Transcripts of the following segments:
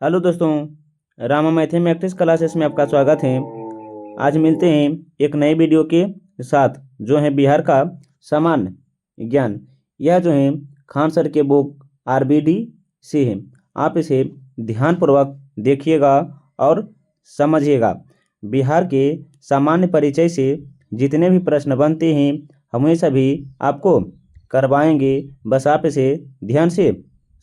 Hello दोस्तों, Rama mathematics classes में आपका स्वागत है। आज मिलते हैं एक नए वीडियो के साथ जो है बिहार का सामान्य ज्ञान। यह जो है खान सर के बुक आरबीडी से है। आप इसे ध्यानपूर्वक देखिएगा और समझिएगा। बिहार के सामान्य परिचय से जितने भी प्रश्न बनते हैं हम ये सभी आपको करवाएंगे। बस आप इसे ध्यान से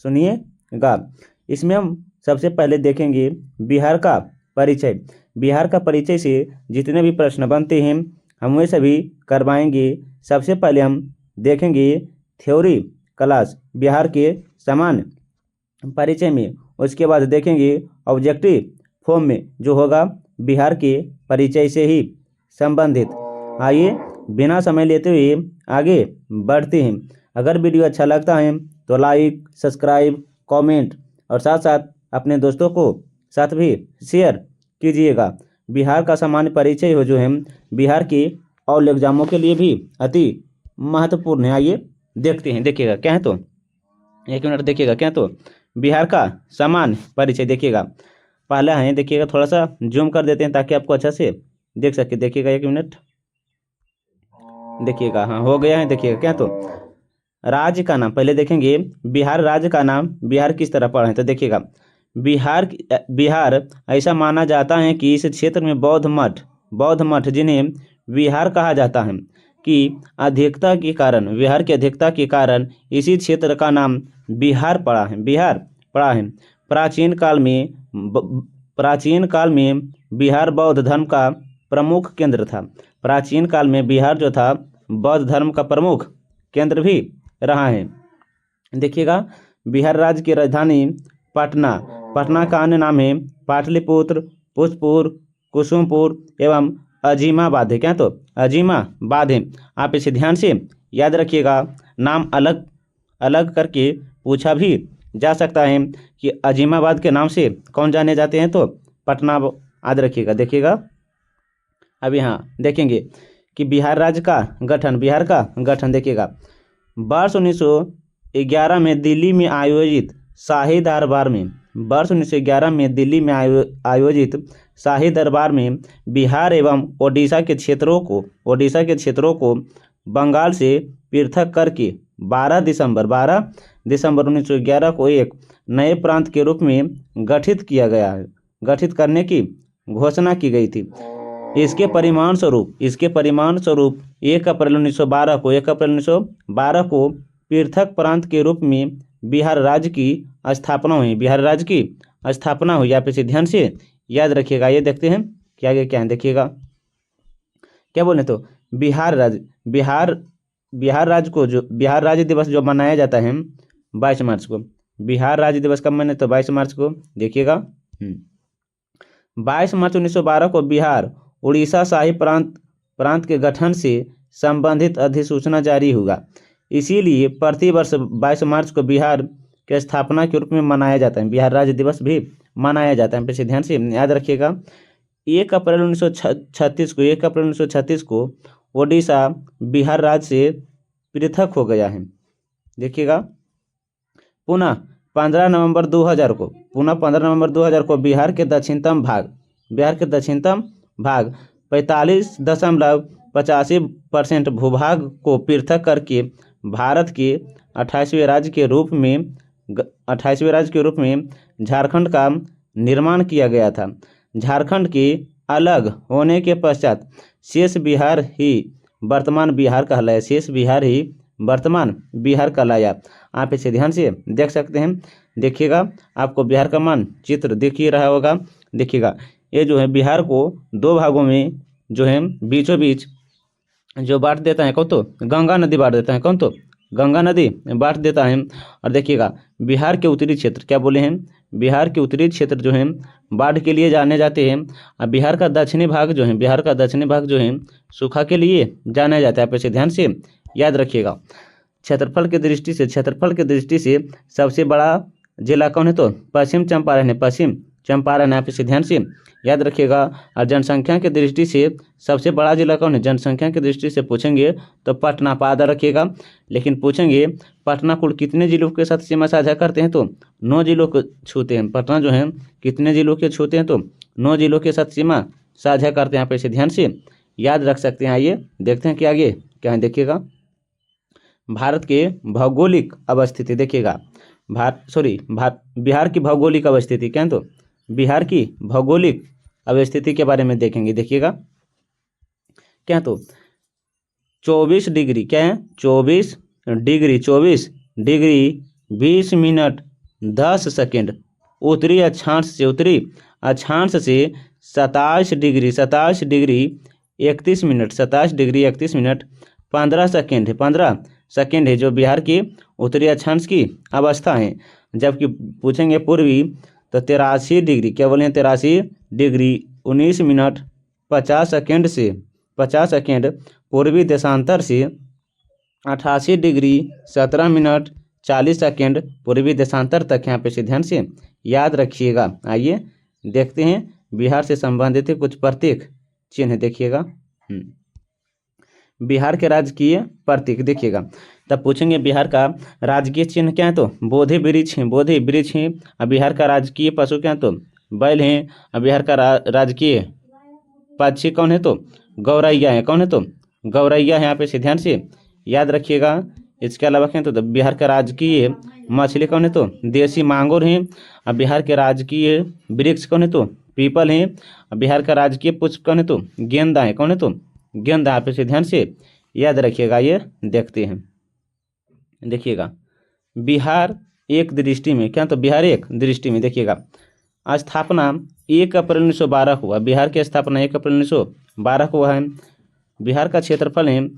सुनिएगा। इसमें हम सबसे पहले देखेंगे बिहार का परिचय। बिहार का परिचय से जितने भी प्रश्न बनते हैं हम वे सभी करवाएंगे। सबसे पहले हम देखेंगे थ्योरी क्लास बिहार के सामान्य परिचय में। उसके बाद देखेंगे ऑब्जेक्टिव फॉर्म में जो होगा बिहार के परिचय से ही संबंधित। आइए बिना समय लेते हुए आगे बढ़ते हैं। अगर वीडियो अच्छा लगता है तो लाइक, सब्सक्राइब, कमेंट और साथ साथ अपने दोस्तों को साथ भी शेयर कीजिएगा। बिहार का सामान्य परिचय हो जो है बिहार के और एग्जामों के लिए भी अति महत्वपूर्ण है। आइए देखते हैं। देखिएगा क्या है, तो एक मिनट देखिएगा क्या है, तो बिहार का सामान्य परिचय देखिएगा पहला है। देखिएगा थोड़ा सा जूम कर देते हैं ताकि आपको अच्छा से देख सके। देखिएगा एक मिनट, देखिएगा हाँ हो गया है। देखिएगा क्या है, तो राज्य का नाम पहले देखेंगे। बिहार राज्य का नाम बिहार किस तरह पढ़ा है, तो देखिएगा बिहार ऐसा माना जाता है कि इस क्षेत्र में बौद्ध मठ जिन्हें विहार कहा जाता है कि अधिकता के कारण बिहार की अधिकता के कारण इसी क्षेत्र का नाम बिहार पड़ा है। प्राचीन काल में बिहार बौद्ध धर्म का प्रमुख केंद्र था। प्राचीन काल में बिहार जो था बौद्ध धर्म का प्रमुख केंद्र भी रहा है। देखिएगा बिहार राज्य की राजधानी पटना का अन्य नाम है पाटलिपुत्र, पुष्पपुर, कुसुमपुर एवं अजीमाबाद है। क्या तो अजीमाबाद है। आप इसे ध्यान से याद रखिएगा। नाम अलग अलग करके पूछा भी जा सकता है कि अजीमाबाद के नाम से कौन जाने जाते हैं, तो पटना याद रखिएगा। देखिएगा अभी हाँ देखेंगे कि बिहार का गठन देखिएगा वर्ष 1911 में दिल्ली में आयोजित शाही दरबार में शाही दरबार में बिहार एवं ओडिशा के क्षेत्रों को बंगाल से पृथक करके 12 दिसंबर 1911 को एक नए प्रांत के रूप में गठित करने की घोषणा की गई थी। इसके परिणाम स्वरूप 1 अप्रैल 1912 को पृथक प्रांत के रूप में बिहार राज्य की स्थापना हुई। आप इसे ध्यान से याद रखिएगा। ये देखते हैं क्या क्या है। देखिएगा क्या बोले, तो बिहार राज्य दिवस जो मनाया जाता है 22 मार्च को। बिहार राज्य दिवस कब मनाए, तो 22 मार्च को। देखिएगा 22 मार्च 1912 को बिहार उड़ीसा शाही प्रांत के गठन से संबंधित अधिसूचना जारी हुआ। इसीलिए प्रतिवर्ष 22 मार्च को बिहार के स्थापना के रूप में मनाया जाता है। बिहार राज्य दिवस भी मनाया जाता है। इसे ध्यान से याद रखिएगा। 1 अप्रैल 1936 को ओडिशा बिहार राज्य से पृथक हो गया है। देखिएगा पुनः 15 नवंबर 2000 को बिहार के दक्षिणतम भाग 45.85% भूभाग को पृथक करके भारत के 28वें राज्य के रूप में झारखंड का निर्माण किया गया था। झारखंड के अलग होने के पश्चात शेष बिहार ही वर्तमान बिहार कहलाया। आप इसे ध्यान से देख सकते हैं। देखिएगा आपको बिहार का मानचित्र दिख ही रहा होगा। देखिएगा ये जो है बिहार को 2 भागों में जो है बीचों बीच जो बांट देता है कौन, तो गंगा नदी बांट देता है। कौन, तो गंगा नदी बांट देता है। और देखिएगा बिहार के उत्तरी क्षेत्र क्या बोले हैं, बिहार के उत्तरी क्षेत्र जो है बाढ़ के लिए जाने जाते हैं। और बिहार का दक्षिणी भाग जो है सूखा के लिए जाना जाता है। आप इसे ध्यान से याद रखिएगा। क्षेत्रफल की दृष्टि से सबसे बड़ा जिला कौन है, तो पश्चिम चंपारण, यहाँ पे से ध्यान से याद रखिएगा। और जनसंख्या की दृष्टि से सबसे बड़ा जिला कौन है, जनसंख्या की दृष्टि से पूछेंगे तो पटना पादा रखिएगा। लेकिन पूछेंगे पटना कुल कितने जिलों के साथ सीमा साझा करते हैं, तो 9 जिलों को छूते हैं। पटना जो है कितने जिलों के छूते हैं, तो 9 जिलों के साथ सीमा साझा करते हैं। यहाँ पे से ध्यान से याद रख सकते हैं। आइए देखते हैं कि आगे क्या है, देखिएगा। भारत के भौगोलिक अवस्थिति देखिएगा, बिहार की भौगोलिक अवस्थिति क्या है, तो बिहार की भौगोलिक अवस्थिति के बारे में देखेंगे। देखिएगा क्या, तो 24 डिग्री क्या है, 24 डिग्री 20 मिनट 10 सेकेंड उत्तरी अक्षांश से 27 डिग्री 31 मिनट 15 सेकेंड है जो बिहार की उत्तरी अक्षांश की अवस्था है। जबकि पूछेंगे पूर्वी तो 83 डिग्री, क्या बोले, 83 डिग्री 19 मिनट 50 सेकेंड पूर्वी देशांतर से 88 डिग्री 17 मिनट 40 सेकेंड पूर्वी देशांतर तक। यहाँ पे से ध्यान से याद रखिएगा। आइए देखते हैं बिहार से संबंधित कुछ प्रतीक चिन्ह देखिएगा। बिहार के राजकीय प्रतीक देखिएगा। तब पूछेंगे बिहार का राजकीय चिन्ह क्या है, तो बोधि वृक्ष है। और बिहार का राजकीय पशु क्या है, तो बैल है। और बिहार का राजकीय पक्षी कौन है, तो गौरैया है। कौन है, तो गौरैया है। यहाँ पे से ध्यान से याद रखिएगा। इसके अलावा क्या है, तो बिहार का राजकीय मछली कौन है, तो देसी मांगुर है। और बिहार के राजकीय वृक्ष कौन है, तो पीपल है। और बिहार का राजकीय पुष्प कौन है, तो गेंदा है। कौन है, तो गेंदा। यहाँ पे से ध्यान से याद रखिएगा। ये देखते हैं, देखिएगा। बिहार एक दृष्टि में क्या, तो बिहार एक दृष्टि में देखिएगा। स्थापना 1 अप्रैल 1912 हुआ। बिहार की स्थापना 1 अप्रैल 1912 को हुआ है। बिहार का क्षेत्रफल है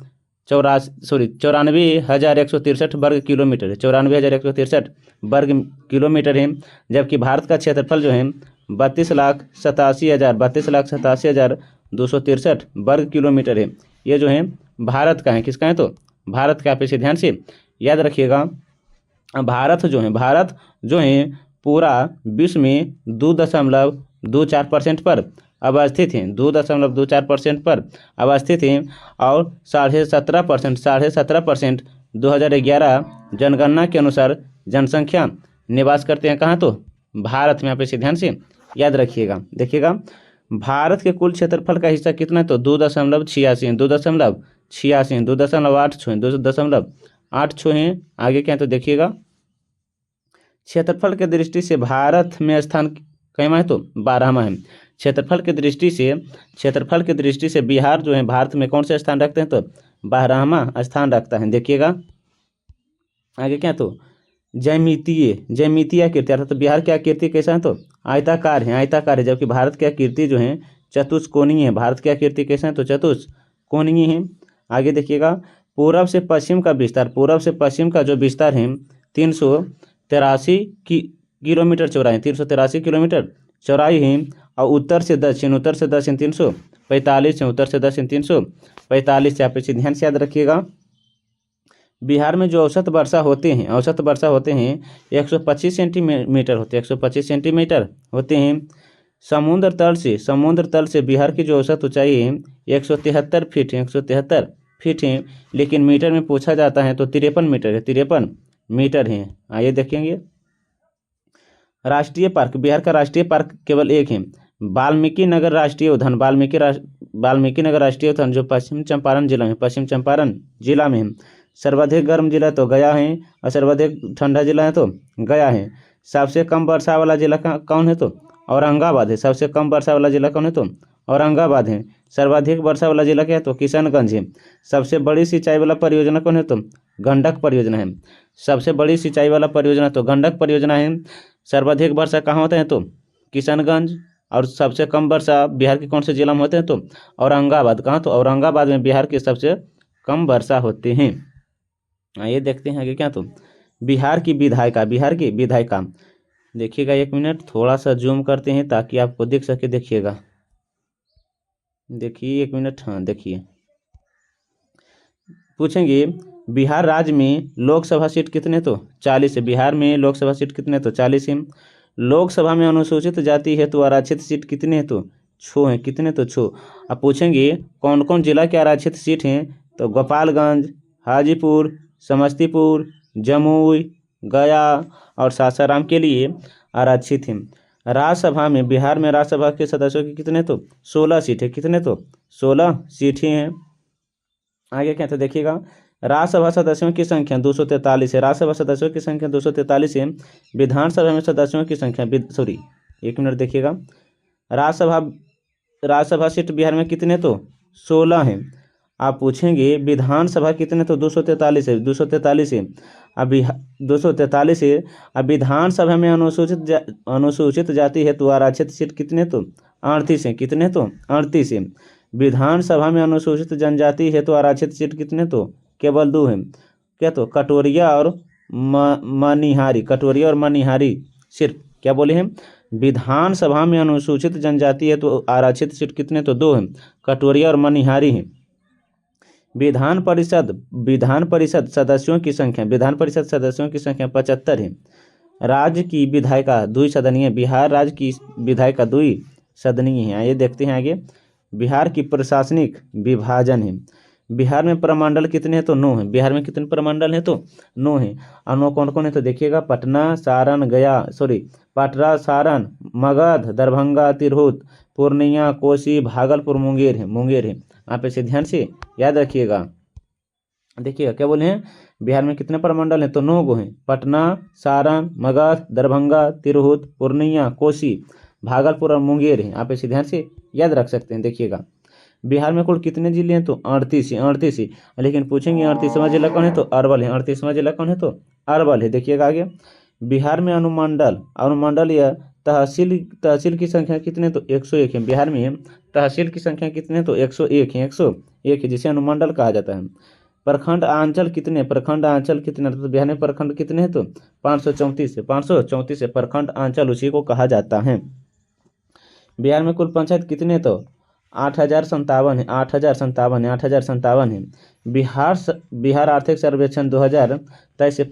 94,163 वर्ग किलोमीटर है। 94,163 वर्ग किलोमीटर है। जबकि भारत का क्षेत्रफल जो है 32,87,263 वर्ग किलोमीटर है। ये जो है भारत का है। किसका है, तो भारत का। आप इसे ध्यान से याद रखिएगा। भारत जो है पूरा विश्व में 2.24% पर अवस्थित है। 2.24% पर अवस्थित है। और 17.5% 2011 जनगणना के अनुसार जनसंख्या निवास करते हैं कहाँ, तो भारत में। आप इसे ध्यान से याद रखिएगा। देखिएगा भारत के कुल क्षेत्रफल का हिस्सा कितना है, तो 2.86 2.8 है। आगे क्या है, तो देखिएगा क्षेत्रफल के दृष्टि से भारत में स्थान कैमा है, तो 12वां है। क्षेत्रफल की दृष्टि से बिहार जो है भारत में कौन से स्थान रखते हैं, तो 12वां स्थान रखता है। देखिएगा आगे क्या, तो जयमितीय आकृति, अर्थात बिहार की आकृति कैसा है, तो आयताकार है। जबकि भारत की आकृति जो है चतुष्कोणीय है। भारत की आकृति कैसा है, तो चतुष्कोणीय है। आगे देखिएगा पूर्व से पश्चिम का जो विस्तार है 383 किलोमीटर चौड़ाई है। 383 किलोमीटर चौड़ाई है। और उत्तर से दक्षिण 345 है। उत्तर से दक्षिण 345। यहाँ पे ध्यान से याद रखिएगा। बिहार में जो औसत वर्षा होते हैं 125 सेंटीमीटर होते हैं। समुद्र तल से बिहार की जो औसत ऊंचाई है 173 फीट है। लेकिन मीटर में पूछा जाता है तो 53 मीटर है। आइए देखेंगे राष्ट्रीय पार्क। बिहार का राष्ट्रीय पार्क केवल एक है, वाल्मीकि नगर राष्ट्रीय उद्यान। वाल्मीकि नगर राष्ट्रीय उद्यान जो पश्चिम चंपारण जिला में है। सर्वाधिक गर्म जिला तो गया है और सर्वाधिक ठंडा जिला है तो गया है। सबसे कम वर्षा वाला जिला कौन है, तो औरंगाबाद है। सबसे कम वर्षा वाला जिला कौन है, तो औरंगाबाद है। सर्वाधिक वर्षा वाला जिला क्या है, तो किशनगंज है। सबसे बड़ी सिंचाई वाला परियोजना कौन है, तो गंडक परियोजना है। सबसे बड़ी सिंचाई वाला परियोजना तो गंडक परियोजना है। सर्वाधिक वर्षा कहाँ होते हैं, तो किशनगंज। और सबसे कम वर्षा बिहार के कौन से जिला में होते हैं, तो औरंगाबाद। कहाँ, तो औरंगाबाद में बिहार के सबसे कम वर्षा होते हैं। आइए देखते हैं आगे क्या, तो बिहार की विधायिका। देखिएगा 1 मिनट, थोड़ा सा जूम करते हैं ताकि आपको दिख सके। देखिएगा, देखिए 1 मिनट। हाँ देखिए, पूछेंगे बिहार राज्य में लोकसभा सीट कितने, तो 40 है। बिहार में लोकसभा सीट कितने, तो 40 है। लोकसभा में अनुसूचित जाति हेतु आरक्षित सीट कितने हैं तो 6 हैं। कितने तो 6। अब पूछेंगे कौन कौन जिला के आरक्षित सीट हैं, तो गोपालगंज, हाजीपुर, समस्तीपुर, जमुई, गया और सासाराम के लिए आरक्षित हैं। राज्यसभा में, बिहार में राज्यसभा के सदस्यों की कितने तो 16 सीट है। कितने तो 16 सीटें हैं। आगे क्या तो देखिएगा, राज्यसभा सदस्यों की संख्या 243 है। राज्यसभा सदस्यों की संख्या 243 है। विधानसभा में सदस्यों की संख्या एक मिनट देखिएगा, राज्यसभा सीट बिहार में कितने तो 16 हैं। आप पूछेंगे विधानसभा कितने तो 243 है। 243 है। अब 243 है। अब विधानसभा में अनुसूचित जाति हेतु आरक्षित सीट कितने तो 38 है। कितने तो 38 है। विधानसभा में अनुसूचित जनजाति हेतु आरक्षित सीट कितने तो केवल 2 हैं। क्या तो कटोरिया और मनिहारी। कटोरिया और मनिहारी सिर्फ क्या बोले हैं, विधानसभा में अनुसूचित जनजाति हेतु आरक्षित सीट कितने तो 2 हैं, कटोरिया और मनिहारी हैं। विधान परिषद सदस्यों की संख्या 75 है। राज्य की विधायिका द्विसदनीय, बिहार राज्य की विधायिका द्विसदनीय है। आइए देखते हैं आगे, बिहार की प्रशासनिक विभाजन है। बिहार में प्रमंडल कितने हैं तो 9 हैं। बिहार में कितने प्रमंडल हैं तो 9 हैं। और 9 कौन कौन है तो देखिएगा, पटना, सारण, मगध, दरभंगा, तिरहुत, पूर्णिया, कोसी, भागलपुर, मुंगेर है। आप इसे ध्यान से याद रखिएगा। देखिएगा क्या बोले हैं, बिहार में कितने प्रमंडल हैं तो 9 गो हैं। पटना, सारण, मगध, दरभंगा, तिरहुत, पूर्णिया, कोसी, भागलपुर और मुंगेर है। आप इसे ध्यान से याद रख सकते हैं। देखिएगा बिहार में कुल कितने जिले हैं तो 38 ही। लेकिन पूछेंगे 38वां जिला कौन है तो अरवल है। 38वां जिला कौन है तो अरवल है। देखिएगा आगे, बिहार में अनुमंडल या तहसील की संख्या कितने तो 101 है। बिहार में तहसील की संख्या कितने तो 101 है। 101 है, जिसे अनुमंडल कहा जाता है। प्रखंड आंचल कितने तो बिहार में प्रखंड कितने हैं तो 534 है। प्रखंड आंचल उसी को कहा जाता है। बिहार में कुल पंचायत कितने तो 8,057 है। बिहार आर्थिक सर्वेक्षण 2023 से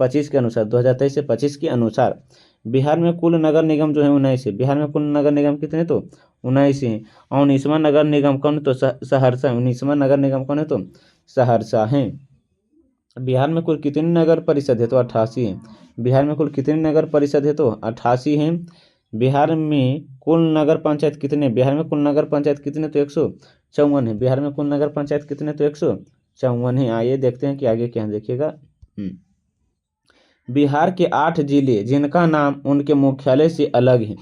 25 के अनुसार बिहार में कुल नगर निगम जो है 19 है। बिहार में कुल नगर निगम कितने तो 19 है। 19वां नगर निगम कौन तो सहरसा। 19वां नगर निगम कौन है तो सहरसा है। बिहार में कुल कितनी नगर परिषद है तो 88 है। बिहार में कुल कितनी नगर परिषद है तो 88 है। बिहार में कुल नगर पंचायत कितने तो 154 है। बिहार में कुल नगर पंचायत कितने तो 154 है। आइए देखते हैं कि आगे क्या है। देखिएगा, बिहार के 8 जिले जिनका नाम उनके मुख्यालय से अलग है।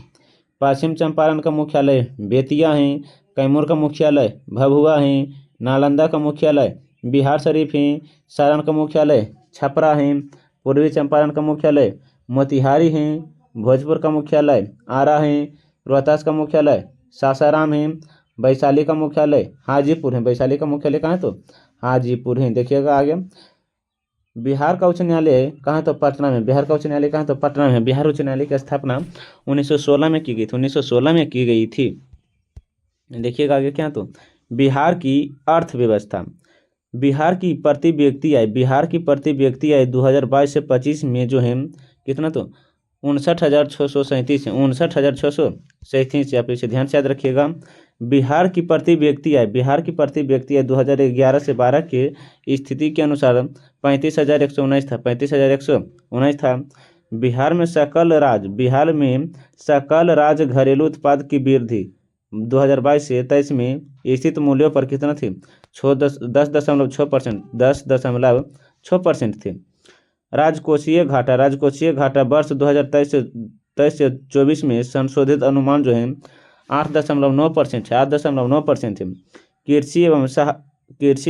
पश्चिम चंपारण का मुख्यालय बेतिया है। कैमूर का मुख्यालय भभुआ है। नालंदा का मुख्यालय बिहार शरीफ है। सारण का मुख्यालय छपरा है। पूर्वी चंपारण का मुख्यालय मोतिहारी है। भोजपुर का मुख्यालय आरा है। रोहतास का मुख्यालय सासाराम है। वैशाली का मुख्यालय हाजीपुर है। वैशाली का मुख्यालय कहाँ है तो हाजीपुर है। देखिएगा आगे, बिहार का उच्च न्यायालय कहाँ तो पटना में। बिहार का उच्च न्यायालय कहाँ तो पटना में। बिहार उच्च न्यायालय की स्थापना 1916 में की गई थी। 1916 में की गई थी। देखिएगा आगे क्या तो, बिहार की अर्थव्यवस्था। बिहार की प्रति व्यक्ति आय 2022 से 25 में जो है कितना तो 59,637 है। 59,637 आप इसे ध्यान से याद रखिएगा। बिहार की प्रति व्यक्ति आय 2011 से 12 के स्थिति के अनुसार 35,119 था। 35,119 था। बिहार में सकल राज घरेलू उत्पाद की वृद्धि 2022 से 23 में स्थित मूल्यों पर कितना थी 10.6% थे। राजकोषीय घाटा वर्ष 2023 से 24 में संशोधित अनुमान जो है 8.9% है। 8.9% है। कृषि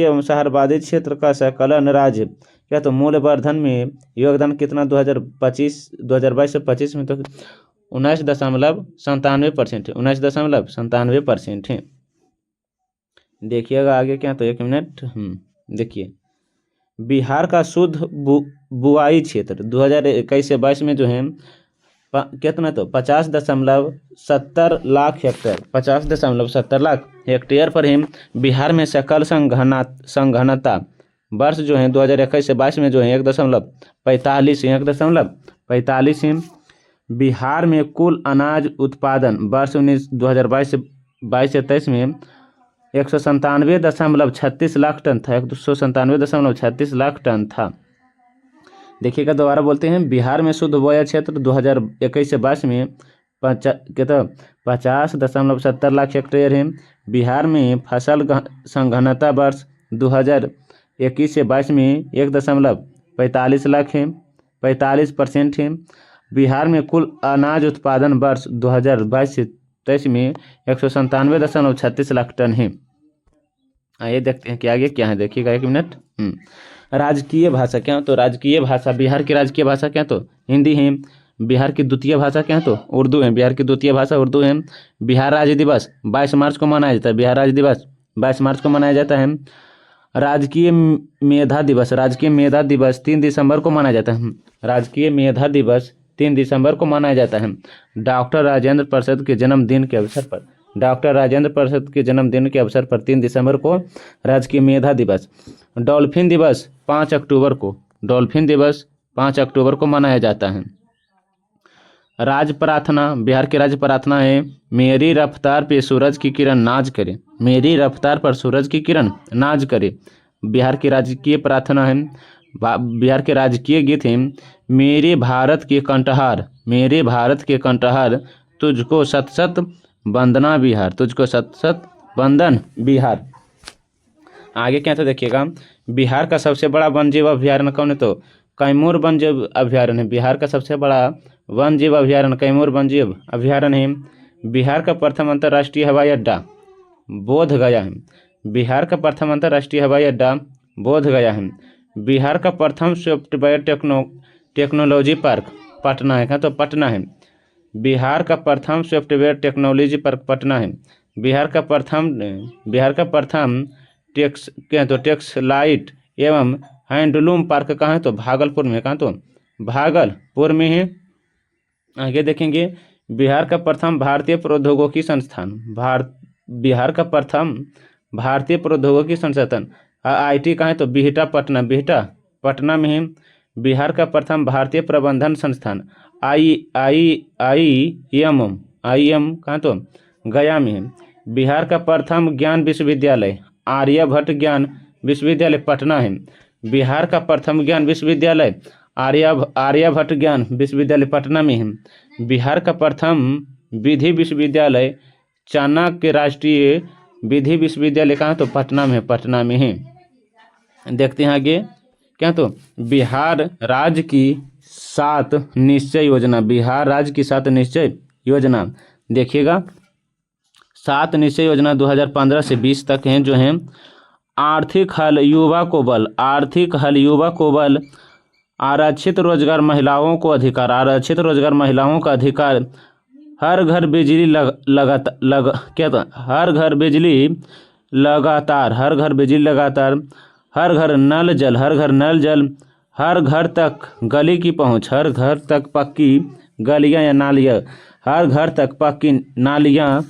एवं शहरवादी क्षेत्र का सकलन राज्य क्या तो मूल्यवर्धन में योगदान कितना 2022 से 25 में तो 19.97% है। 19.97% है। देखिएगा आगे क्या तो 1 मिनट। देखिए, बिहार का शुद्ध बुआई क्षेत्र 2021 से 22 में जो है कितना तो 50.70 लाख हेक्टेयर 50.70 लाख हेक्टेयर पर है। बिहार में सकल संघनता वर्ष जो है 2021 से 22 में जो है 1.45 है। बिहार में कुल अनाज उत्पादन वर्ष 2022 से 23 में 197.36 लाख टन था। 197.36 लाख टन था। देखिएगा, दोबारा बोलते हैं। बिहार में शुद्ध बोया क्षेत्र 2021 से 22 में 50.70 लाख हेक्टेयर है। बिहार में फसल संघनता वर्ष 2021 से 22 में 1.45 लाख है, 45% है। बिहार में कुल अनाज उत्पादन वर्ष 2022 से 23 में 197.36 लाख टन है। आइए देखते हैं कि आगे क्या है। देखिएगा, 1 मिनट। राजकीय भाषा क्या? तो राजकीय भाषा, बिहार की राजकीय भाषा क्या? तो हिंदी है। बिहार की द्वितीय भाषा क्या है? तो उर्दू है। बिहार की द्वितीय भाषा उर्दू है। बिहार राज्य दिवस 22 मार्च को मनाया जाता है। बिहार राज्य दिवस 22 मार्च को मनाया जाता है। राजकीय मेधा दिवस, राजकीय मेधा दिवस 3 दिसंबर को मनाया जाता है। राजकीय मेधा दिवस 3 दिसंबर को मनाया जाता है। डॉक्टर राजेंद्र प्रसाद के जन्मदिन के अवसर पर, डॉक्टर राजेंद्र प्रसाद के जन्मदिन के अवसर पर 3 दिसंबर को राजकीय मेधा दिवस। डॉल्फिन दिवस 5 अक्टूबर को, डॉल्फिन दिवस 5 अक्टूबर को मनाया जाता है। राज प्रार्थना, बिहार की राज्य प्रार्थना है, मेरी रफ्तार पे सूरज की किरण नाज करे, मेरी रफ्तार पर सूरज की किरण नाज करे। बिहार की राजकीय प्रार्थना है। बिहार के राजकीय गीत हैं, मेरे भारत के कंठहार, मेरे भारत के कंठहार, तुझको सत सत वंदना बिहार, तुझको सत सत वंदन बिहार। आगे क्या था देखिएगा। बिहार का सबसे बड़ा वन्य जीव अभ्यारण्य कौन है? तो कैमूर वन्य जीव अभ्यारण्य है। बिहार का सबसे बड़ा वन्य जीव अभ्यारण्य कैमूर वन्य जीव अभ्यारण्य है। बिहार का प्रथम अंतर्राष्ट्रीय हवाई अड्डा बोध गया है। बिहार का प्रथम अंतर्राष्ट्रीय हवाई अड्डा बोध गया है। बिहार का प्रथम सॉफ्टवेयर टेक्नोलॉजी पार्क पटना है। तो पटना है। बिहार का प्रथम सॉफ्टवेयर टेक्नोलॉजी पार्क पटना है। बिहार का प्रथम टेक्सलाइट एवं हैंडलूम पार्क कहाँ है? तो भागलपुर में। कहाँ? तो भागलपुर में है। आगे देखेंगे। बिहार का प्रथम भारतीय प्रौद्योगिकी संस्थान, बिहार का प्रथम भारतीय प्रौद्योगिकी संस्थान IIT कहाँ है? तो बिहटा पटना, बिहटा पटना में है। बिहार का प्रथम भारतीय प्रबंधन संस्थान IIM कहाँ? तो गया में है। बिहार का प्रथम ज्ञान विश्वविद्यालय आर्यभट्ट ज्ञान विश्वविद्यालय पटना है। बिहार का प्रथम ज्ञान विश्वविद्यालय आर्यभट्ट ज्ञान विश्वविद्यालय पटना में है। बिहार का प्रथम विधि विश्वविद्यालय चाणक्य राष्ट्रीय विधि विश्वविद्यालय कहाँ? तो पटना में, पटना में है। देखते हैं आगे क्या? तो बिहार राज्य की 7 निश्चय योजना, बिहार राज्य की 7 निश्चय योजना देखिएगा। 7 निश्चय योजना 2015 से 20 तक हैं, जो हैं आर्थिक हल युवा को बल, आर्थिक हल युवा को बल, आरक्षित रोजगार महिलाओं को अधिकार, आरक्षित रोजगार महिलाओं का अधिकार, हर घर बिजली हर घर बिजली लगातार, हर घर बिजली लगातार, हर घर नल जल, हर घर नल जल, हर घर तक गली की पहुंच, हर घर तक पक्की गलियां या नालियां, हर घर तक पक्की नालियां,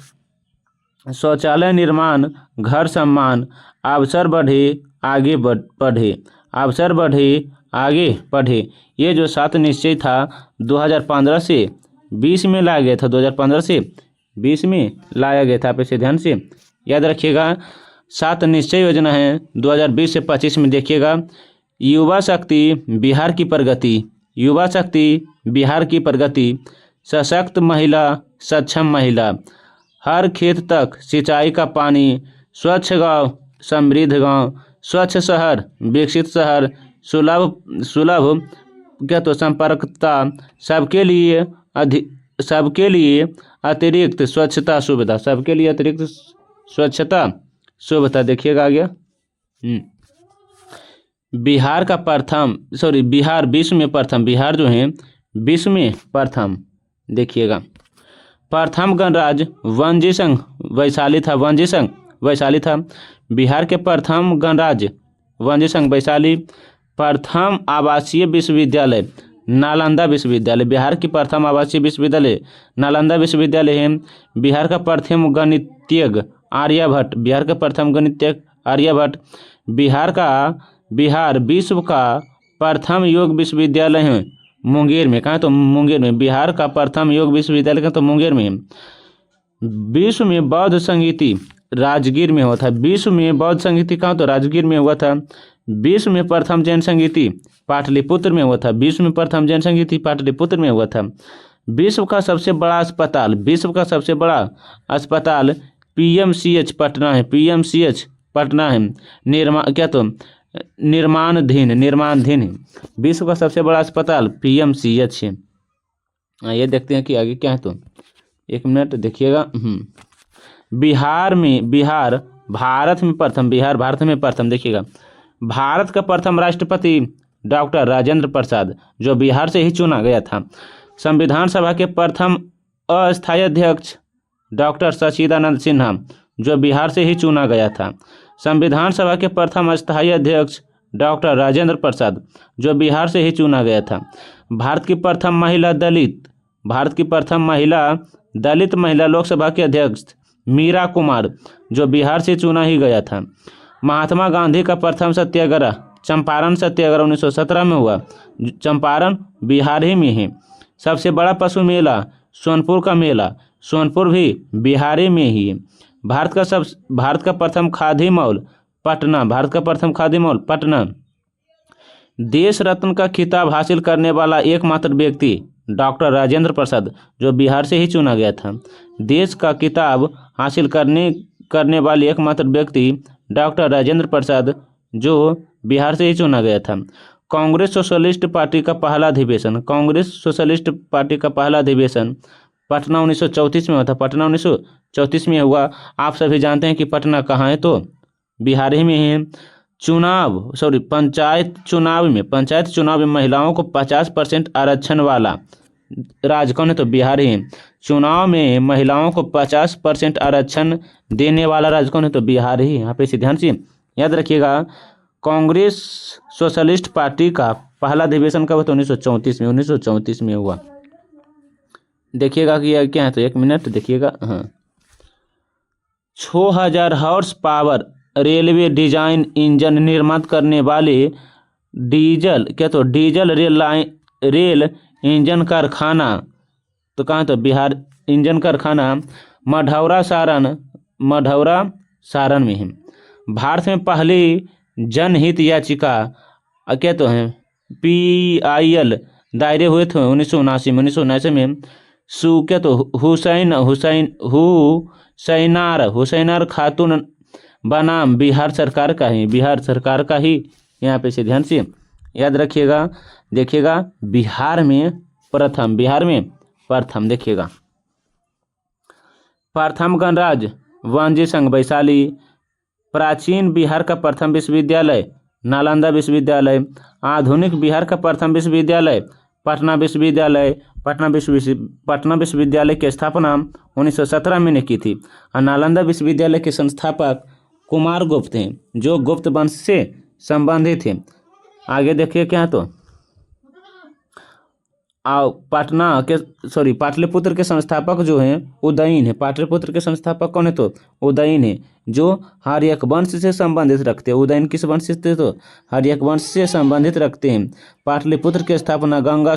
शौचालय निर्माण, घर सम्मान, अवसर बढ़े आगे बढ़े, अवसर बढ़े आगे बढ़े। ये जो 7 निश्चय था 2015 से 20 में लाया गया था, 2015 से 20 में लाया गया था। आप इसे ध्यान से याद रखिएगा। 7 निश्चय योजना है 2020 से 25 में। देखिएगा, युवा शक्ति बिहार की प्रगति, युवा शक्ति बिहार की प्रगति, सशक्त महिला सक्षम महिला, हर खेत तक सिंचाई का पानी, स्वच्छ गांव समृद्ध गांव, स्वच्छ शहर विकसित शहर, सुलभ क्या? तो संपर्कता, सबके लिए अतिरिक्त स्वच्छता सुविधा, सबके लिए अतिरिक्त स्वच्छता सुविधा। देखिएगा आगे। बिहार विश्व में प्रथम, बिहार जो है विश्व में प्रथम। देखिएगा, प्रथम गणराज्य वन्यजीव संघ वैशाली था, वन्यजीव संघ वैशाली था। बिहार के प्रथम गणराज्य वन्यजीव संघ वैशाली। प्रथम आवासीय विश्वविद्यालय नालंदा विश्वविद्यालय, बिहार की प्रथम आवासीय विश्वविद्यालय नालंदा विश्वविद्यालय है। बिहार का प्रथम गणितज्ञ आर्यभट्ट, बिहार का प्रथम गणितज्ञ आर्यभट्ट। बिहार विश्व का प्रथम योग विश्वविद्यालय है मुंगेर में। कहाँ? तो मुंगेर में। बिहार का प्रथम योग विश्वविद्यालय कहाँ? तो मुंगेर में। विश्व में बौद्ध संगीति राजगीर में हुआ था। विश्व में बौद्ध संगीति कहाँ? तो राजगीर में हुआ था। विश्व में प्रथम जैन संगीति पाटलिपुत्र में हुआ था। विश्व में प्रथम जैन संगीति पाटलिपुत्र में हुआ था। विश्व का सबसे बड़ा अस्पताल, विश्व का सबसे बड़ा अस्पताल पीएमसीएच पटना है। पीएमसीएच पटना है। निर्माणाधीन है। विश्व का सबसे बड़ा अस्पताल पीएमसीएच है। ये देखते हैं कि आगे क्या है। तो एक मिनट देखिएगा। बिहार भारत में प्रथम देखिएगा। भारत का प्रथम राष्ट्रपति डॉक्टर राजेंद्र प्रसाद, जो बिहार से ही चुना गया था। संविधान सभा के प्रथम अस्थायी अध्यक्ष डॉक्टर सच्चिदानंद सिन्हा, जो बिहार से ही चुना गया था। संविधान सभा के प्रथम अस्थायी अध्यक्ष डॉक्टर राजेंद्र प्रसाद, जो बिहार से ही चुना गया था। भारत की प्रथम महिला लोकसभा के अध्यक्ष मीरा कुमार, जो बिहार से चुना ही गया था। महात्मा गांधी का प्रथम सत्याग्रह चंपारण सत्याग्रह 1917 में हुआ। चंपारण बिहार ही में है। सबसे बड़ा पशु मेला सोनपुर का मेला, सोनपुर भी बिहार में ही है। भारत का प्रथम खादी मॉल पटना। देश रत्न का खिताब हासिल करने वाला एकमात्र व्यक्ति डॉक्टर राजेंद्र प्रसाद, जो बिहार से ही चुना गया था। देश का खिताब हासिल करने वाले एकमात्र व्यक्ति डॉक्टर राजेंद्र प्रसाद, जो बिहार से ही चुना गया था। कांग्रेस सोशलिस्ट पार्टी का पहला अधिवेशन पटना 1934 में हुआ था। पटना 1934 में हुआ। आप सभी जानते हैं कि पटना कहाँ है? तो बिहार ही में है। पंचायत चुनाव में महिलाओं को 50% आरक्षण वाला राज्य कौन है? तो बिहार ही है। चुनाव में महिलाओं को 50% आरक्षण देने वाला राज्य कौन है? तो बिहार ही। यहाँ पे ध्यान से याद रखिएगा। कांग्रेस सोशलिस्ट पार्टी का पहला अधिवेशन कब? 1934 में हुआ। देखिएगा कि यह क्या है। तो एक मिनट देखिएगा। 6000 horse power railway design engine निर्माण करने वाले डीजल रेल इंजन कारखाना, तो कहाँ? तो बिहार। इंजन कारखाना मढ़ौरा सारण में है। भारत में पहली जनहित याचिका क्या तो है? PIL दायरे हुए थे 1979 में। हुसैनार खातून बनाम बिहार सरकार का ही। यहाँ पे से ध्यान से याद रखिएगा। देखिएगा बिहार में प्रथम देखिएगा। प्रथम गणराज्य वनजी संघ वैशाली। प्राचीन बिहार का प्रथम विश्वविद्यालय नालंदा विश्वविद्यालय। आधुनिक बिहार का प्रथम विश्वविद्यालय पटना विश्वविद्यालय की स्थापना 1917 में ने की थी। और नालंदा विश्वविद्यालय के संस्थापक कुमार गुप्त हैं, जो गुप्त वंश से संबंधित थे। आगे देखिए क्या। तो पाटलिपुत्र के संस्थापक जो हैं उदयन है। पाटलिपुत्र के संस्थापक कौन है? तो उदयन है, जो हर्यक वंश से संबंधित रखते हैं। उदयन किस वंश से? तो हर्यक वंश से संबंधित रखते हैं। पाटलिपुत्र की स्थापना गंगा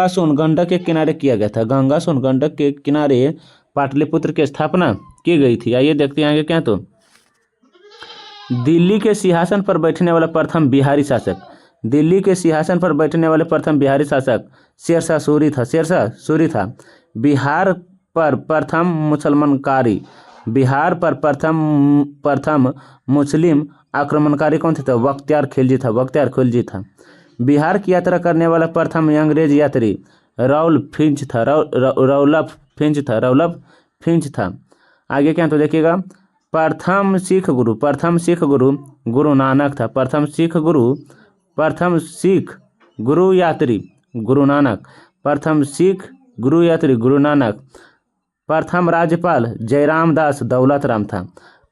सोन गंडक के किनारे किया गया था। गंगा सोन गंडक के किनारे पाटलिपुत्र की स्थापना की गई थी। आइए देखते हैं आगे क्या। तो दिल्ली के सिंहासन पर बैठने वाला प्रथम बिहारी शासक शेरशाह सूरी था। बिहार पर प्रथम मुस्लिम आक्रमणकारी कौन थे? तो बख्तियार खिलजी था। बिहार की यात्रा करने वाला प्रथम अंग्रेज यात्री रॉल्फ फिंच था। आगे क्या। तो देखिएगा प्रथम सिख गुरु गुरु नानक था। प्रथम सिख गुरु यात्री गुरु नानक। प्रथम राज्यपाल जयराम दास दौलत राम था।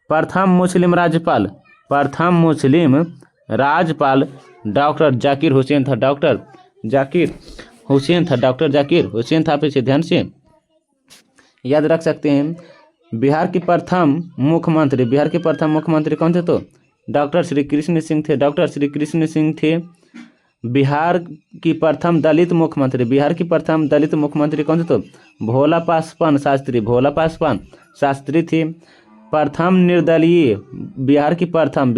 प्रथम मुस्लिम राज्यपाल डॉक्टर जाकिर हुसैन था। डॉक्टर जाकिर हुसैन था। पे से ध्यान से याद रख सकते हैं। बिहार के प्रथम मुख्यमंत्री कौन थे? तो डॉक्टर श्री कृष्ण सिंह थे। बिहार की प्रथम दलित मुख्यमंत्री, बिहार की प्रथम दलित मुख्यमंत्री कौन थे? तो भोला पासवान शास्त्री, भोला पासवान शास्त्री थी। प्रथम निर्दलीय, बिहार की प्रथम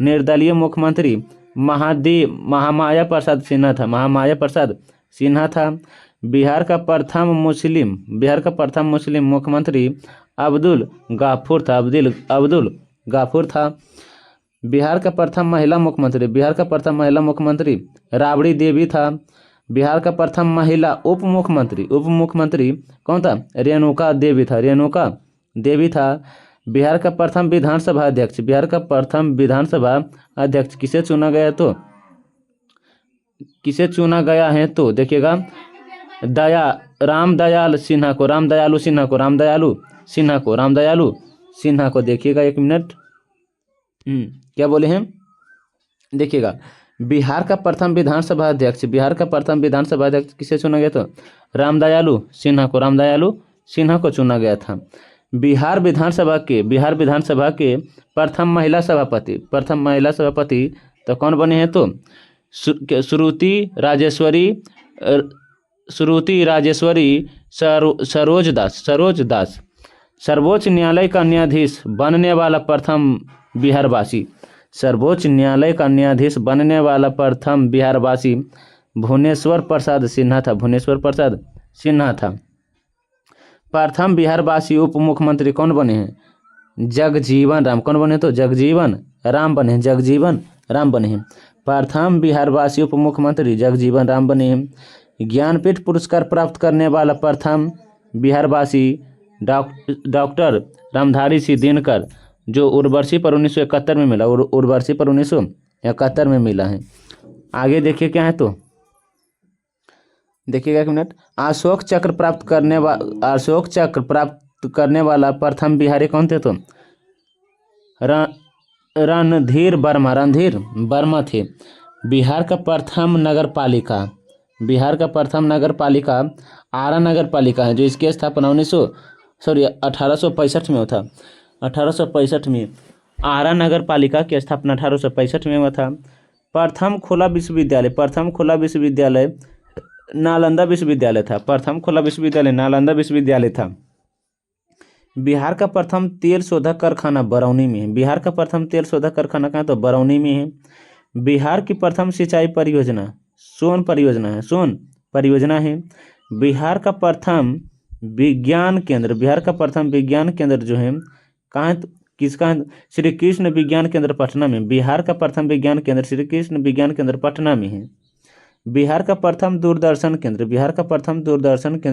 निर्दलीय मुख्यमंत्री महामाया प्रसाद सिन्हा था, महामाया प्रसाद सिन्हा था। बिहार का प्रथम मुस्लिम मुख्यमंत्री अब्दुल गाफूर था, अब्दुल गाफूर था। बिहार का प्रथम महिला मुख्यमंत्री राबड़ी देवी था। बिहार का प्रथम महिला उप मुख्यमंत्री कौन था? रेणुका देवी था। बिहार का प्रथम विधानसभा अध्यक्ष किसे चुना गया है? तो देखिएगा, रामदयालु सिन्हा को देखिएगा, एक मिनट। क्या बोले हैं? देखिएगा, बिहार का प्रथम विधानसभा अध्यक्ष किसे चुना गया? तो रामदयालु सिन्हा को चुना गया था। बिहार विधानसभा के प्रथम महिला सभापति तो कौन बने हैं? तो श्रुति राजेश्वरी सरोज दास। सर्वोच्च न्यायालय का न्यायाधीश बनने वाला प्रथम बिहारवासी, भुवनेश्वर प्रसाद सिन्हा था। प्रथम बिहारवासी उप मुख्यमंत्री कौन बने हैं? जगजीवन राम। कौन बने? तो जगजीवन राम बने हैं। प्रथम बिहारवासी उप मुख्यमंत्री जगजीवन राम बने हैं। ज्ञानपीठ पुरस्कार प्राप्त करने वाला प्रथम बिहारवासी डॉक्टर रामधारी सिंह दिनकर, जो उर्वशी पर 1971 में मिला, उर्वशी पर 1971 में मिला है। आगे देखिए क्या है, तो देखिएगा, एक मिनट। अशोक चक्र प्राप्त करने वाला प्रथम बिहारी कौन थे? तो रणधीर वर्मा थे। बिहार का प्रथम नगर पालिका आरा नगर पालिका है, जो इसकी स्थापना 1865 में हुआ था। 1865 में आरा नगर पालिका की स्थापना 1865 में हुआ था। प्रथम खुला विश्वविद्यालय नालंदा विश्वविद्यालय था। बिहार का प्रथम तेल शोधक कारखाना बरौनी में है। कहाँ? तो बरौनी में है। बिहार की प्रथम सिंचाई परियोजना सोन परियोजना है। बिहार का प्रथम विज्ञान केंद्र जो है कहाँ? किसका? श्री कृष्ण विज्ञान केंद्र पटना में। बिहार का प्रथम विज्ञान केंद्र श्री कृष्ण विज्ञान केंद्र पटना में है। बिहार का प्रथम दूरदर्शन केंद्र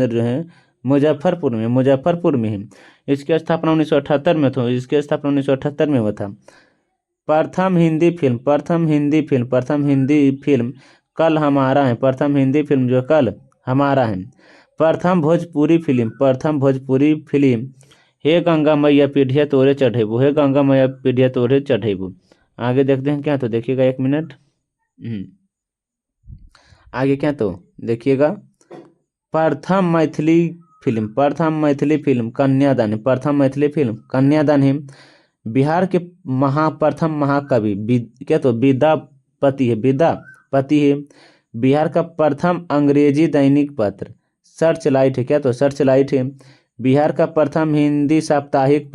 जो है मुजफ्फरपुर में है। इसकी स्थापना 1978 में हुआ था। प्रथम हिंदी फिल्म कल हमारा है। कल हमारा है। प्रथम भोजपुरी फिल्म हे गंगा मैया पीढ़िया तोरे चढ़ेबू। आगे देखते हैं क्या, तो देखिएगा, एक मिनट। आगे क्या, तो देखिएगा, प्रथम मैथिली फिल्म कन्यादान है। बिहार के प्रथम महाकवि विद्यापति है। बिहार का प्रथम अंग्रेजी दैनिक पत्र सर्चलाइट है। क्या? तो सर्चलाइट है। बिहार का प्रथम हिंदी साप्ताहिक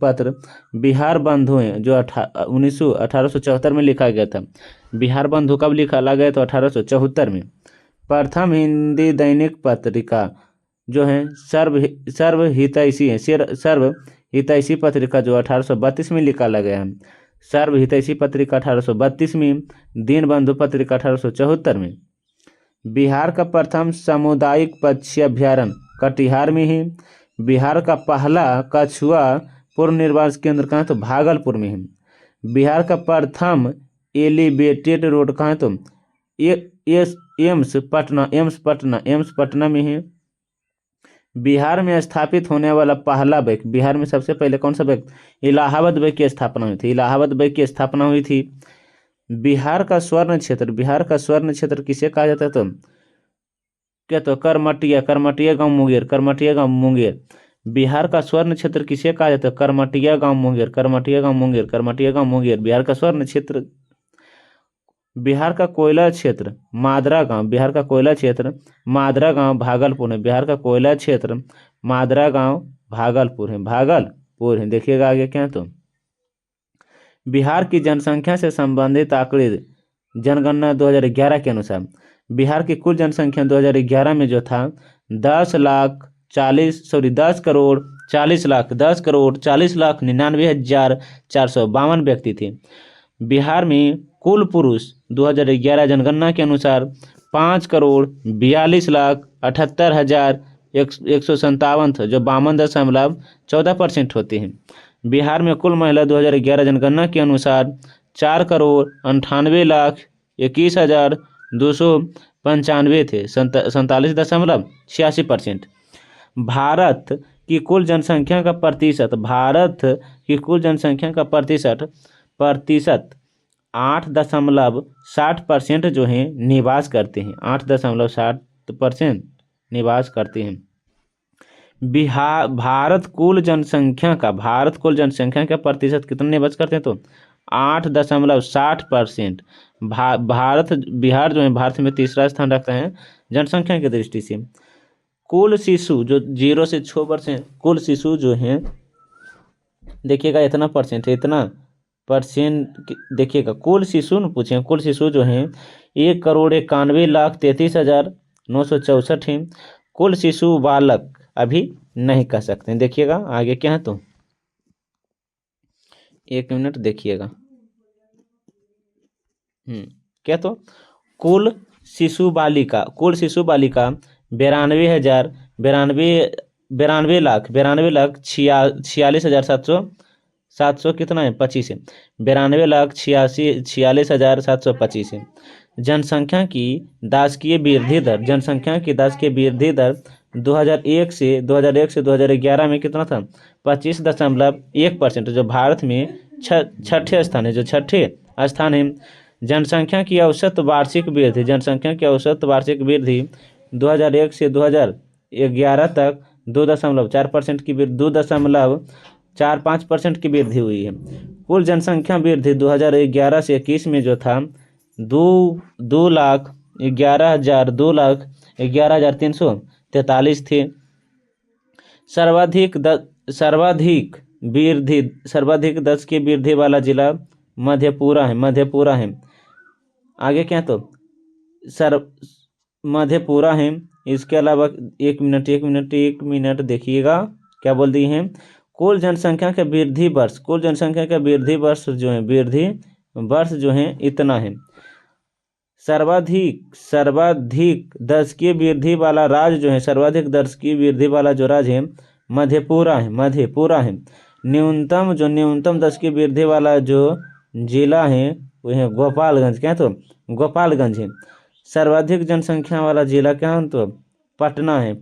पत्र बिहार बंधु है, जो 1874 में लिखा गया था। बिहार बंधु कब लिखा गया? तो 1874 में। प्रथम हिंदी दैनिक पत्रिका जो है सर्वहितैषी पत्रिका, जो 1832 में निकाला गया है। सर्वहितैषी पत्रिका 1832 में। दीनबंधु पत्रिका 1874 में। बिहार का प्रथम सामुदायिक पक्षी अभ्यारण्य कटिहार में है। बिहार का पहला कछुआ पुनर्वास केंद्र कहाँ? तो भागलपुर में है। बिहार का प्रथम एलिवेटेड रोड कहाँ? तो एम्स पटना में है। बिहार में स्थापित होने वाला पहला बैंक, बिहार में सबसे पहले कौन सा बैंक? इलाहाबाद बैंक की स्थापना हुई थी। बिहार का स्वर्ण क्षेत्र किसे कहा जाता है? तो क्या? तो करमटिया गांव मुंगेर। बिहार का स्वर्ण क्षेत्र किसे कहा जाता है? करमटिया गांव मुंगेर। बिहार का स्वर्ण क्षेत्र बिहार का कोयला क्षेत्र मादरा गांव, बिहार का कोयला क्षेत्र मादरा गांव भागलपुर है। बिहार का कोयला क्षेत्र मादरा गांव भागलपुर है, भागलपुर है। देखिएगा आगे क्या है तो बिहार की जनसंख्या से संबंधित आंकड़े जनगणना 2011 के अनुसार बिहार की कुल जनसंख्या 2011 में जो था 10,40,99,452 व्यक्ति थे। बिहार में कुल पुरुष 2011 जनगणना के अनुसार 5,42,78,157 था, जो 52.14% होते हैं। बिहार में कुल महिला 2011 जनगणना के अनुसार 4,98,21,295 थे, 47.86%। भारत की कुल जनसंख्या का प्रतिशत, भारत की कुल जनसंख्या का प्रतिशत 8.60% जो है निवास करते हैं, 8.60% निवास करते हैं। भारत कुल जनसंख्या का प्रतिशत कितना निवास करते हैं तो 8.60%। बिहार जो है भारत में तीसरा स्थान रखता है जनसंख्या की दृष्टि से। कुल शिशु जो 0 से 6 वर्ष हैं, कुल शिशु जो हैं देखिएगा इतना परसेंट है, इतना परसेंट देखिएगा। कुल शिशु न पूछे, कुल शिशु जो हैं 1,91,33,964 हैं। कुल शिशु बालक अभी नहीं कह सकते हैं। देखिएगा आगे क्या है तो 1 मिनट देखिएगा। क्या तो कुल शिशु बालिका 92,46,700 कितना है 25 है, 92,46,725 है। जनसंख्या की दासकीय वृद्धि दर 2001 से 2011 में कितना था 25.1%, जो भारत में छठे स्थान है, जो छठे स्थान है। जनसंख्या की औसत वार्षिक वृद्धि 2001 से 2011 तक 2.4% की 2.45% की वृद्धि हुई है। कुल जनसंख्या वृद्धि 2011 से 21 में जो था 2,11,343 थे। सर्वाधिक 10 की वृद्धि वाला जिला मधेपुरा है। आगे क्या तो मधेपुरा है। इसके अलावा एक मिनट देखिएगा क्या बोल दी है। कुल जनसंख्या का वृद्धि वर्ष जो है इतना है। सर्वाधिक 10 की वृद्धि वाला राज्य जो है, सर्वाधिक 10 की वृद्धि वाला जो राज्य है मधेपुरा है। न्यूनतम 10 की वृद्धि वाला जो जिला है वो है गोपालगंज। क्या तो गोपालगंज है। सर्वाधिक जनसंख्या वाला जिला क्या है तो पटना है।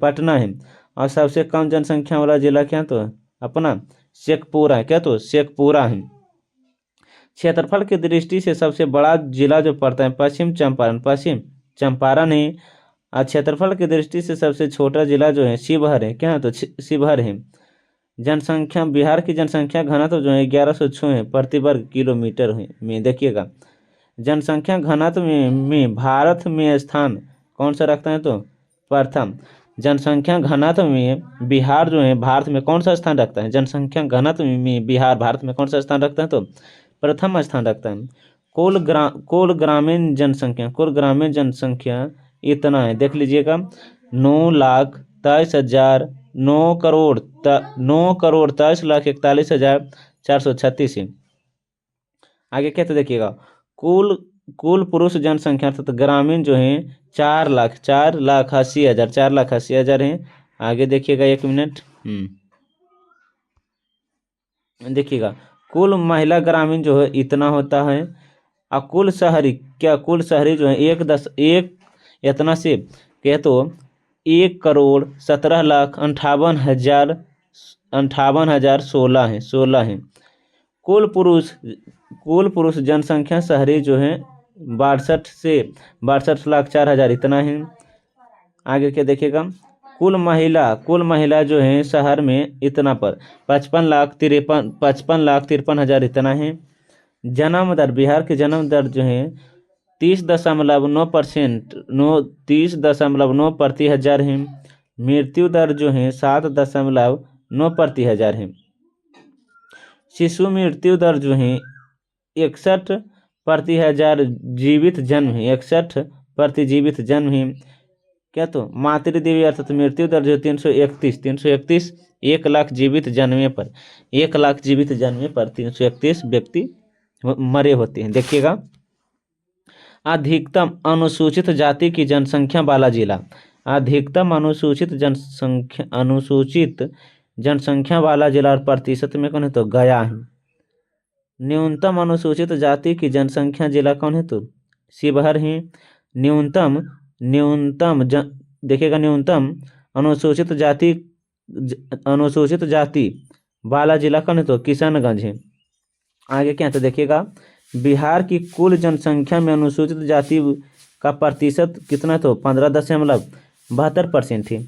और सबसे कम जनसंख्या वाला जिला क्या तो अपना शेखपुरा है। क्या तो शेखपुरा है। क्षेत्रफल की दृष्टि से सबसे बड़ा जिला जो पड़ता है पश्चिम चंपारण है। और क्षेत्रफल की दृष्टि से सबसे छोटा जिला जो है शिवहर है। क्या तो शिवहर है। जनसंख्या बिहार की जनसंख्या घनत्व जो है 1106 है प्रति वर्ग किलोमीटर में। देखिएगा जनसंख्या घनत्व में भारत में स्थान कौन सा रखता है तो प्रथम। जनसंख्या घनत्व में बिहार जो है भारत में कौन सा स्थान रखता है, जनसंख्या घनत्व में बिहार भारत में कौन सा स्थान रखता है तो प्रथम स्थान रखता है। कुल ग्रामीण जनसंख्या इतना है, देख लीजिएगा 9,23,41,436 है। आगे क्या तो देखिएगा कुल पुरुष जनसंख्या अर्थात ग्रामीण जो है 4,80,000 है। आगे देखिएगा 1 मिनट देखिएगा कुल महिला ग्रामीण जो है इतना होता है। और कुल शहरी जो है 1 इतना से कह तो 1,17,58,16 है। कुल पुरुष जनसंख्या शहरी जो है 62,04,000 इतना है। आगे क्या देखिएगा कुल महिला जो है शहर में इतना पर 55,53,000 इतना है। जन्म दर बिहार की जन्म दर जो है 30.9%, 30.9 प्रति हजार है। मृत्यु दर जो है 7.9 प्रति हजार है। शिशु मृत्यु दर जो है 61 प्रति हजार जीवित जन्म है, 61 प्रति जीवित जन्म है। क्या तो मातृदेवी अर्थात मृत्यु दर जो 331, 1 लाख जीवित जन्मे पर, 1 लाख जीवित जन्मे पर 331 व्यक्ति मरे होते हैं। देखिएगा, अधिकतम अनुसूचित जाति की जनसंख्या वाला जिला, अधिकतम अनुसूचित जनसंख्या वाला जिला और प्रतिशत में कौन है तो गया है। न्यूनतम अनुसूचित जाति की जनसंख्या जिला कौन है तो शिवहर है। देखिएगा, न्यूनतम अनुसूचित जाति वाला जिला कौन है तो किशनगंज है। आगे क्या है तो देखिएगा, बिहार की कुल जनसंख्या में अनुसूचित जाति का प्रतिशत कितना तो 15.72% है।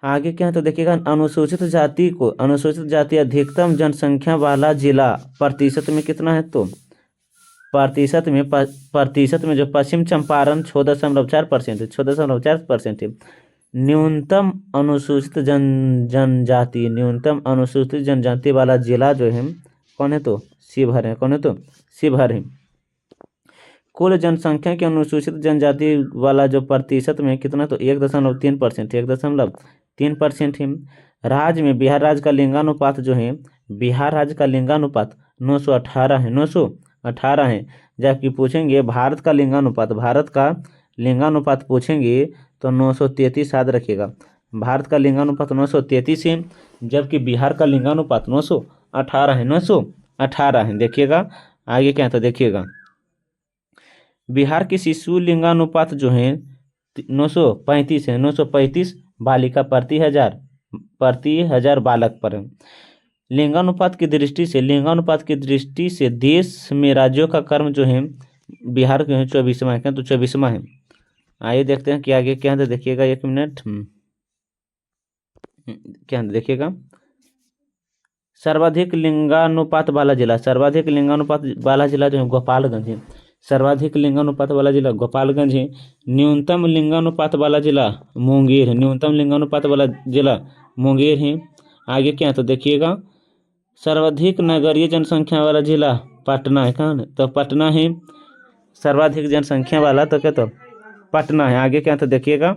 आगे क्या है तो देखिएगा, अनुसूचित जाति अधिकतम जनसंख्या वाला जिला प्रतिशत में कितना है तो प्रतिशत में जो पश्चिम चंपारण 6.4% है, 6.4% है। न्यूनतम अनुसूचित जनजाति वाला जिला जो है कौन है तो शिवहर है। कौन है तो शिवहर है। कुल जनसंख्या के अनुसूचित जनजाति वाला जो प्रतिशत में कितना तो 1.3%, 1.3% है। राज्य में बिहार राज्य का लिंगानुपात जो है, बिहार राज्य का लिंगानुपात 918 है, 918 है। जबकि पूछेंगे भारत का लिंगानुपात पूछेंगे तो 933 याद रखिएगा। भारत का लिंगानुपात 933 है, जबकि बिहार का लिंगानुपात 918 है, 918 है। देखिएगा आगे क्या है तो देखिएगा, बिहार की शिशु लिंगानुपात जो है 935 है, 935 बालिका प्रति हजार बालक पर है। लिंगानुपात की दृष्टि से देश में राज्यों का क्रम जो है बिहार के 24वां है। क्या तो 24वां है। आइए देखते हैं कि आगे क्या है तो देखिएगा, 1 मिनट। क्या है देखिएगा, सर्वाधिक लिंगानुपात वाला जिला जो है गोपालगंज है। सर्वाधिक लिंगानुपात वाला जिला गोपालगंज है। न्यूनतम लिंगानुपात वाला जिला मुंगेर है, न्यूनतम लिंगानुपात वाला जिला मुंगेर है। आगे क्या है तो देखिएगा, सर्वाधिक नगरीय जनसंख्या वाला जिला पटना है। कहाँ तो पटना है सर्वाधिक जनसंख्या वाला, तो क्या तो पटना है। आगे क्या है तो देखिएगा,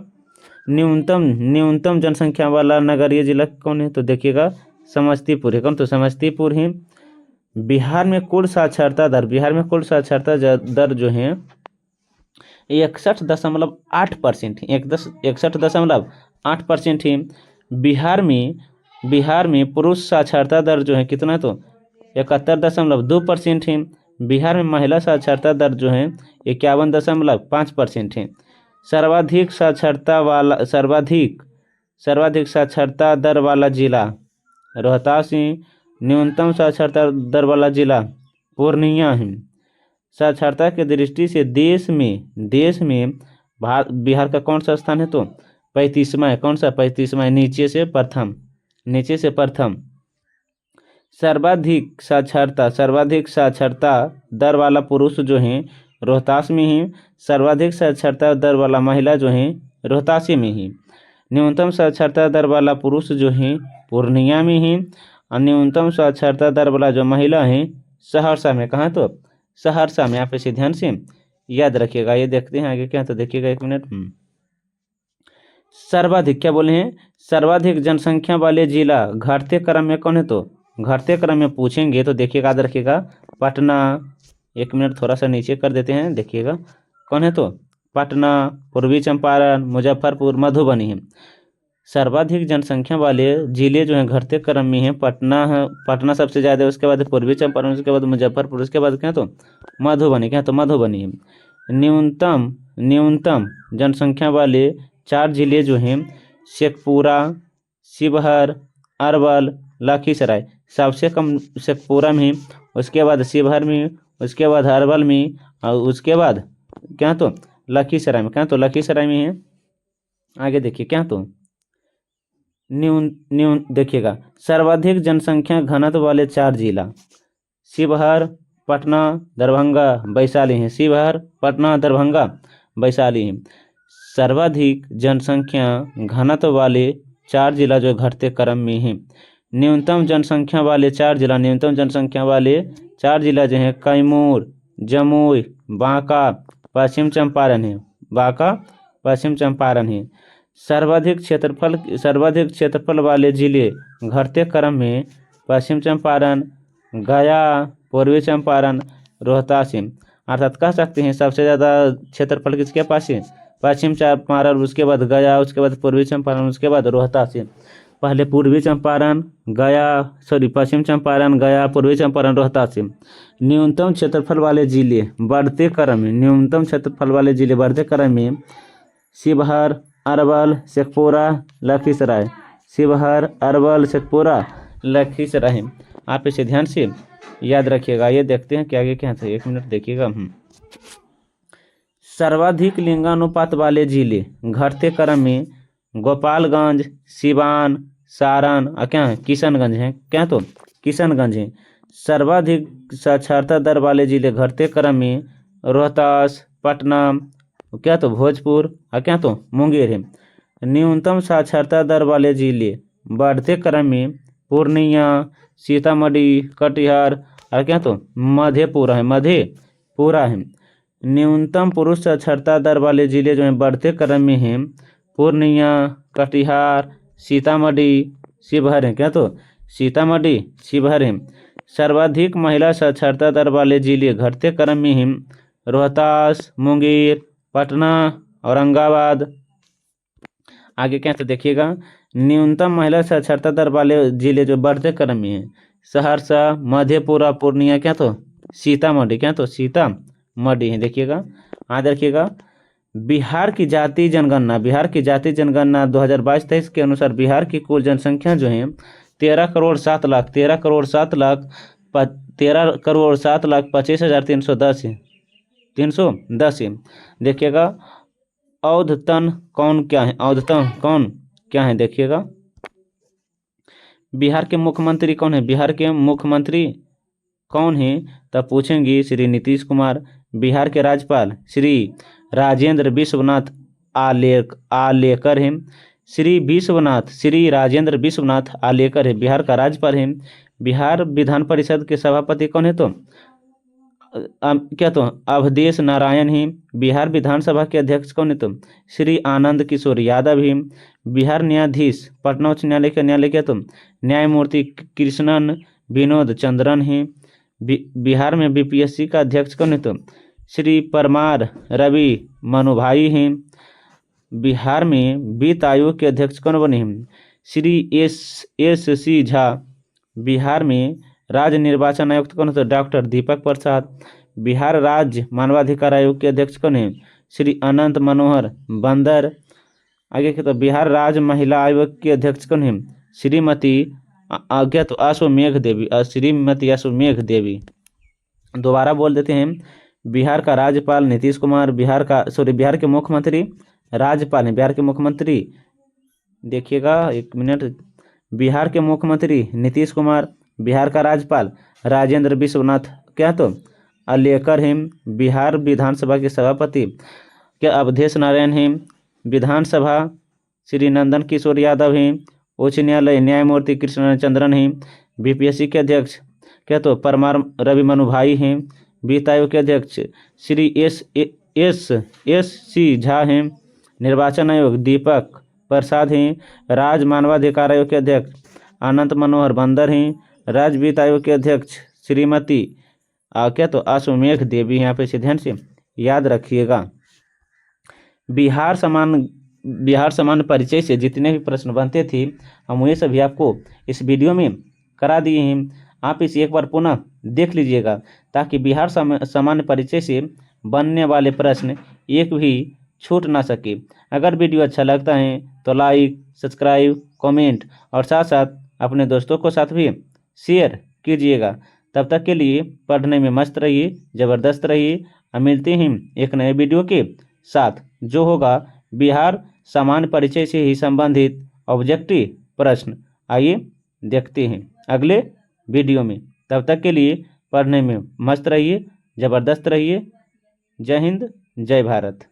न्यूनतम जनसंख्या वाला नगरीय जिला कौन है तो देखिएगा समस्तीपुर है। कौन तो समस्तीपुर है। बिहार में कुल साक्षरता दर जो है 61.8% है, 61.8% है। बिहार में पुरुष साक्षरता दर जो है कितना तो 71.2% है। बिहार में महिला साक्षरता दर जो है 51.5% है। सर्वाधिक साक्षरता दर वाला जिला रोहतास है। न्यूनतम साक्षरता दर वाला जिला पूर्णिया है। साक्षरता की दृष्टि से देश में बिहार का कौन सा स्थान है तो 35वां है। कौन सा 35वां है, नीचे से प्रथम। सर्वाधिक साक्षरता दर वाला पुरुष जो है रोहतास में है। सर्वाधिक साक्षरता दर वाला महिला जो है रोहतासी में है। न्यूनतम साक्षरता दर वाला पुरुष जो है पूर्णिया में है, और न्यूनतम साक्षरता दर वाला जो महिला है सहरसा में। कहाँ तो सहरसा में। आप इसे ध्यान से याद रखिएगा। ये देखते हैं आगे क्या तो देखिएगा, 1 मिनट। सर्वाधिक क्या बोले हैं, सर्वाधिक जनसंख्या वाले जिला घटते क्रम में कौन है तो घटते क्रम में पूछेंगे तो देखिएगा याद रखिएगा पटना। 1 मिनट थोड़ा सा नीचे कर देते हैं, देखिएगा कौन है तो पटना, पूर्वी चंपारण, मुजफ्फरपुर, मधुबनी है। सर्वाधिक जनसंख्या वाले जिले जो हैं घटते क्रम में हैं। पटना सबसे ज़्यादा है, उसके बाद पूर्वी चंपारण, उसके बाद मुजफ्फरपुर, उसके बाद क्या तो मधुबनी। क्या तो मधुबनी है। न्यूनतम जनसंख्या वाले 4 जिले जो हैं शेखपुरा, शिवहर, अरवल, लखीसराय। सबसे कम शेखपुरा में, उसके बाद शिवहर में, उसके बाद अरवल में, और उसके बाद क्या तो लखीसराय में। क्या तो लखीसराय में है। आगे देखिए क्या तो देखिएगा सर्वाधिक जनसंख्या घनत्व वाले 4 जिला शिवहर, पटना, दरभंगा, वैशाली हैं। शिवहर, पटना, दरभंगा, वैशाली हैं। सर्वाधिक जनसंख्या घनत्व वाले 4 जिला जो घटते क्रम में हैं। न्यूनतम जनसंख्या वाले 4 जिला, न्यूनतम जनसंख्या वाले 4 जिला जो हैं कैमूर, जमुई, बांका, पश्चिम चंपारण है। बांका, पश्चिम चंपारण है। सर्वाधिक क्षेत्रफल वाले जिले घटते क्रम में पश्चिम चंपारण, गया, पूर्वी चंपारण, रोहतास है। अर्थात कह सकते हैं सबसे ज़्यादा क्षेत्रफल किसके पास है? पश्चिम चंपारण, उसके बाद गया, उसके बाद पूर्वी चंपारण, उसके बाद रोहतास है। पहले पूर्वी चंपारण, पश्चिम चंपारण, गया, पूर्वी चंपारण, रोहतास है। न्यूनतम क्षेत्रफल वाले जिले बढ़ते क्रम में, न्यूनतम क्षेत्रफल वाले जिले बढ़ते क्रम में शिवहर, अरवल, शेखपुरा, लखीसराय। शिवहर, अरवल, शेखपुरा, लखीसराय। आप इसे ध्यान से याद रखिएगा। ये देखते हैं कि आगे क्या था, 1 मिनट देखिएगा। सर्वाधिक लिंगानुपात वाले जिले घटते क्रम में गोपालगंज, सिवान, सारण और क्या है, किशनगंज है। क्या तो किशनगंज है। सर्वाधिक साक्षरता दर वाले जिले घटते क्रम में रोहतास, पटना, क्या तो भोजपुर और क्या तो मुंगेर है। न्यूनतम साक्षरता दर वाले जिले बढ़ते क्रम में पूर्णिया, सीतामढ़ी, कटिहार और क्या तो मधेपुरा है। न्यूनतम पुरुष साक्षरता दर वाले जिले जो हैं बढ़ते क्रम में हैं पूर्णिया, कटिहार, सीतामढ़ी, शिवहर है। क्या तो सीतामढ़ी, शिवहर है। सर्वाधिक महिला साक्षरता दर वाले जिले घटते क्रम में हैं रोहतास, मुंगेर, पटना, औरंगाबाद। आगे क्या तो देखिएगा। न्यूनतम महिला साक्षरता दर वाले जिले जो बढ़ते क्रम में हैं सहरसा, मधेपुरा, पूर्णिया, क्या तो सीतामढ़ी, क्या तो सीतामढ़ी है। देखिएगा, आज देखिएगा। बिहार की जातीय जनगणना 2022-23 के अनुसार बिहार की कुल जनसंख्या जो है 13,07,25,310 है। 310 है। देखिएगा, औद्यतन कौन क्या है? देखिएगा, बिहार के मुख्यमंत्री कौन है? बिहार के मुख्यमंत्री कौन है? तब पूछेंगे श्री नीतीश कुमार। बिहार के राज्यपाल श्री राजेंद्र विश्वनाथ आलेकर हैं। श्री राजेंद्र विश्वनाथ आलेकर है बिहार का राज्यपाल है। बिहार विधान परिषद के सभापति कौन है? तो क्या तो अवधेश नारायण ही। बिहार विधानसभा के अध्यक्ष कौन है? तो श्री आनंद किशोर यादव ही। बिहार न्यायाधीश पटना उच्च न्यायालय के न्यायालय क्या तो न्यायमूर्ति कृष्णन विनोद चंद्रन है। बिहार में बीपीएससी का अध्यक्ष कौन है? तो श्री परमार रवि मनुभाई हैं। बिहार में वित्त आयोग के अध्यक्ष कौन बने हैं? श्री एस.सी. झा। बिहार में राज्य निर्वाचन आयुक्त कौन है? तो डॉक्टर दीपक प्रसाद। बिहार राज्य मानवाधिकार आयोग के अध्यक्ष कौन है? श्री अनंत मनोहर बंदर। आगे क्या तो बिहार राज्य महिला आयोग के अध्यक्ष कौन है? श्रीमती अश्वमेघ देवी। दोबारा बोल देते हैं। बिहार का राज्यपाल नीतीश कुमार, बिहार के मुख्यमंत्री राज्यपाल हैं। बिहार के मुख्यमंत्री देखिएगा, 1 मिनट। बिहार के मुख्यमंत्री नीतीश कुमार, बिहार का राज्यपाल राजेंद्र विश्वनाथ क्या तो आलेकर हैं। बिहार विधानसभा के सभापति क्या अवधेश नारायण हैं। विधानसभा श्री नंदन किशोर यादव हैं। उच्च न्यायालय न्यायमूर्ति कृष्ण चंद्रन हैं। बीपीएससी के अध्यक्ष क्या तो परमार रवि मनुभाई हैं। वित्त आयोग के अध्यक्ष श्री एस.सी. झा हैं। निर्वाचन आयोग दीपक प्रसाद हैं। राज्य मानवाधिकार आयोग के अध्यक्ष अनंत मनोहर बंदर हैं। राज्य वित्त आयोग के अध्यक्ष श्रीमती क्या तो अश्वमेघ देवी हैं। यहाँ पे ध्यान से याद रखिएगा। बिहार सामान्य परिचय से जितने भी प्रश्न बनते थे हम ये सभी आपको इस वीडियो में करा दिए हैं। आप इसे एक बार पुनः देख लीजिएगा ताकि बिहार सामान्य परिचय से बनने वाले प्रश्न एक भी छूट ना सके। अगर वीडियो अच्छा लगता है तो लाइक, सब्सक्राइब, कमेंट और साथ साथ अपने दोस्तों को साथ भी शेयर कीजिएगा। तब तक के लिए पढ़ने में मस्त रहिए, ज़बरदस्त रहिए। हम मिलते हैं एक नए वीडियो के साथ जो होगा बिहार सामान्य परिचय से ही संबंधित ऑब्जेक्टिव प्रश्न। आइए देखते हैं अगले वीडियो में। तब तक के लिए पढ़ने में मस्त रहिए, ज़बरदस्त रहिए। जय हिंद, जय भारत।